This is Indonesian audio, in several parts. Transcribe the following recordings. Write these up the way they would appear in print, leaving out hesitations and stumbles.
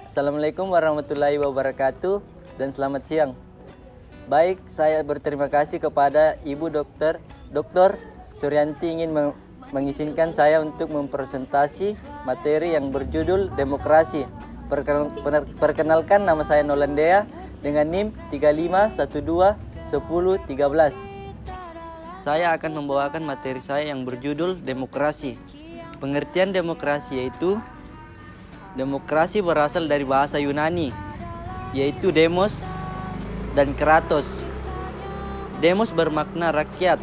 Assalamualaikum warahmatullahi wabarakatuh dan selamat siang. Baik, saya berterima kasih kepada Ibu Dr. Suryanti ingin mengizinkan saya untuk mempresentasi materi yang berjudul Demokrasi. Perkenalkan, nama saya Nolandea dengan NIM 35121013. Saya akan membawakan materi saya yang berjudul Demokrasi. Pengertian demokrasi yaitu demokrasi berasal dari bahasa Yunani, yaitu demos dan kratos. Demos bermakna rakyat,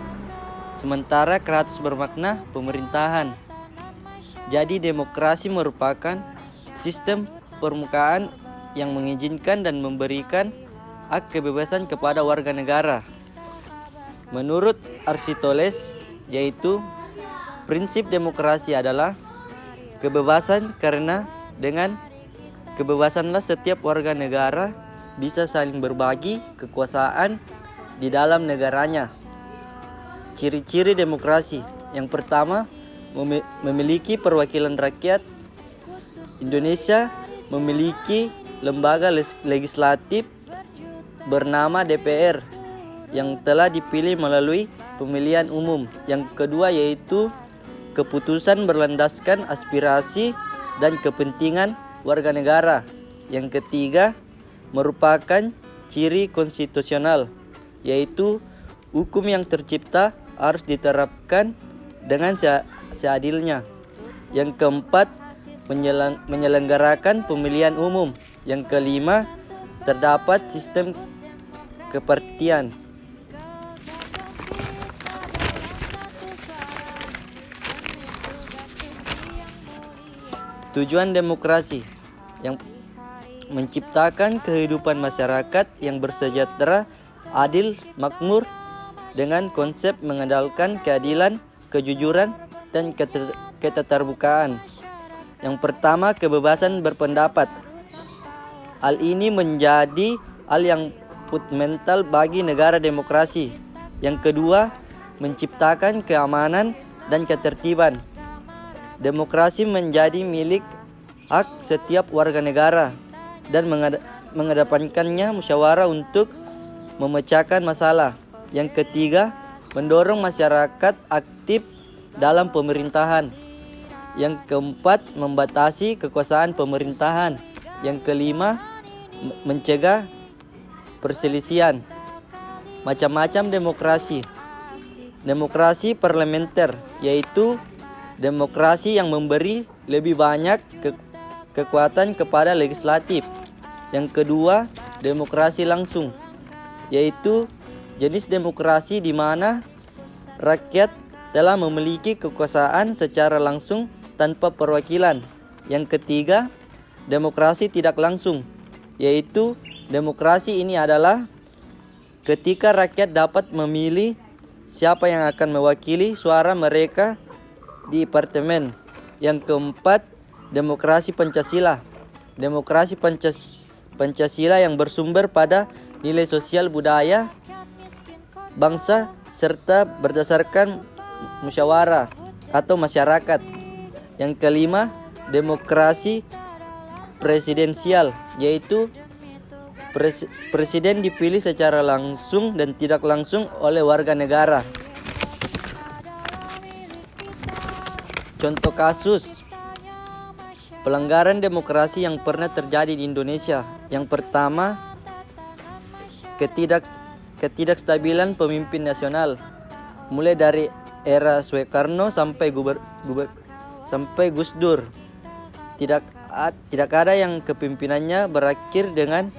sementara kratos bermakna pemerintahan. Jadi demokrasi merupakan sistem permukaan yang mengizinkan dan memberikan hak kebebasan kepada warga negara. Menurut Aristoteles, yaitu prinsip demokrasi adalah kebebasan karena dengan kebebasanlah setiap warga negara bisa saling berbagi kekuasaan di dalam negaranya. Ciri-ciri demokrasi. Yang pertama, memiliki perwakilan rakyat. Indonesia memiliki lembaga legislatif bernama DPR yang telah dipilih melalui pemilihan umum. Yang kedua yaitu keputusan berlandaskan aspirasi dan kepentingan warga negara. Yang ketiga merupakan ciri konstitusional, yaitu hukum yang tercipta harus diterapkan dengan seadilnya. Yang keempat menyelenggarakan pemilihan umum. Yang kelima terdapat sistem kepartian. Tujuan demokrasi yang menciptakan kehidupan masyarakat yang bersejahtera, adil, makmur dengan konsep mengandalkan keadilan, kejujuran, dan keterbukaan. Yang pertama, kebebasan berpendapat. Hal ini menjadi hal yang fundamental bagi negara demokrasi. Yang kedua, menciptakan keamanan dan ketertiban. Demokrasi menjadi milik hak setiap warga negara dan mengedepankannya musyawarah untuk memecahkan masalah. Yang ketiga, mendorong masyarakat aktif dalam pemerintahan. Yang keempat, membatasi kekuasaan pemerintahan. Yang kelima, mencegah perselisihan. Macam-macam demokrasi. Demokrasi parlementer, yaitu demokrasi yang memberi lebih banyak kekuatan kepada legislatif. Yang kedua, demokrasi langsung, yaitu jenis demokrasi di mana rakyat telah memiliki kekuasaan secara langsung tanpa perwakilan. Yang ketiga, demokrasi tidak langsung, yaitu demokrasi ini adalah ketika rakyat dapat memilih siapa yang akan mewakili suara mereka di parlemen. Yang keempat, demokrasi Pancasila. Demokrasi Pancasila yang bersumber pada nilai sosial budaya bangsa serta berdasarkan musyawarah atau masyarakat. Yang kelima, demokrasi presidensial, yaitu presiden dipilih secara langsung dan tidak langsung oleh warga negara. Contoh kasus pelanggaran demokrasi yang pernah terjadi di Indonesia. Yang pertama, ketidakstabilan pemimpin nasional, mulai dari era Soekarno sampai Gus Dur. Tidak ada yang kepemimpinannya berakhir dengan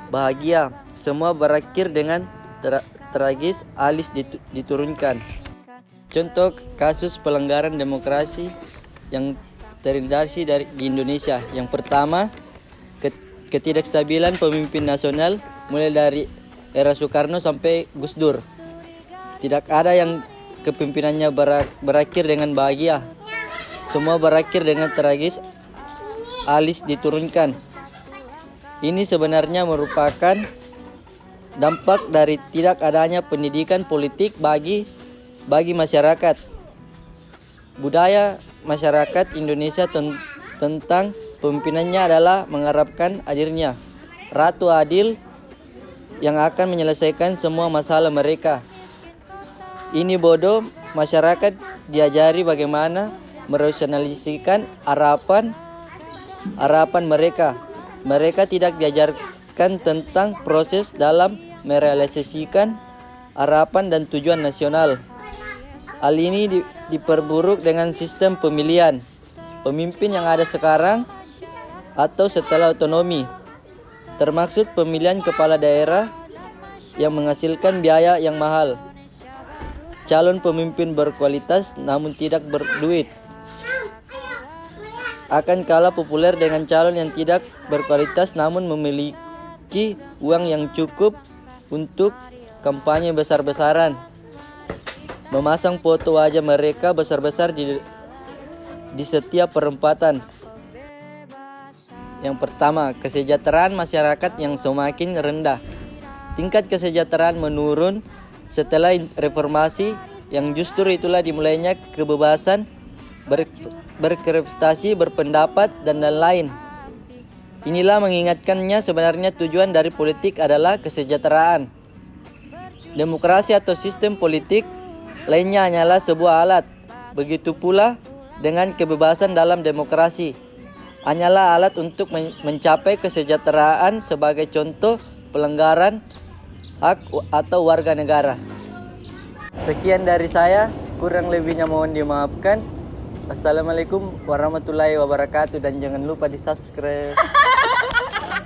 bahagia. Semua berakhir dengan tragis, alis diturunkan. Contoh kasus pelanggaran demokrasi yang terjadi di Indonesia. Yang pertama, ketidakstabilan pemimpin nasional mulai dari era Soekarno sampai Gus Dur. Tidak ada yang kepemimpinannya berakhir dengan bahagia. Semua berakhir dengan tragis, alis diturunkan. Ini sebenarnya merupakan dampak dari tidak adanya pendidikan politik bagi masyarakat. Budaya masyarakat Indonesia tentang Pemimpinannya adalah mengharapkan hadirnya Ratu Adil yang akan menyelesaikan semua masalah mereka. Ini bodoh, masyarakat diajari bagaimana merasionalisasikan harapan mereka. Mereka tidak diajarkan tentang proses dalam merealisasikan harapan dan tujuan nasional. Hal ini diperburuk dengan sistem pemilihan pemimpin yang ada sekarang atau setelah otonomi, termaksud pemilihan kepala daerah yang menghasilkan biaya yang mahal. Calon pemimpin berkualitas namun tidak berduit akan kalah populer dengan calon yang tidak berkualitas namun memiliki uang yang cukup untuk kampanye besar-besaran, memasang foto wajah mereka besar-besar di setiap perempatan. Yang pertama, kesejahteraan masyarakat yang semakin rendah. Tingkat kesejahteraan menurun setelah reformasi, yang justru itulah dimulainya kebebasan berkreasi, berpendapat, dan lain-lain. Inilah mengingatkannya sebenarnya tujuan dari politik adalah kesejahteraan. Demokrasi atau sistem politik lainnya hanyalah sebuah alat. Begitu pula dengan kebebasan dalam demokrasi, hanyalah alat untuk mencapai kesejahteraan sebagai contoh pelanggaran hak atau warga negara. Sekian dari saya, kurang lebihnya mohon dimaafkan. Assalamualaikum warahmatullahi wabarakatuh, dan jangan lupa di subscribe.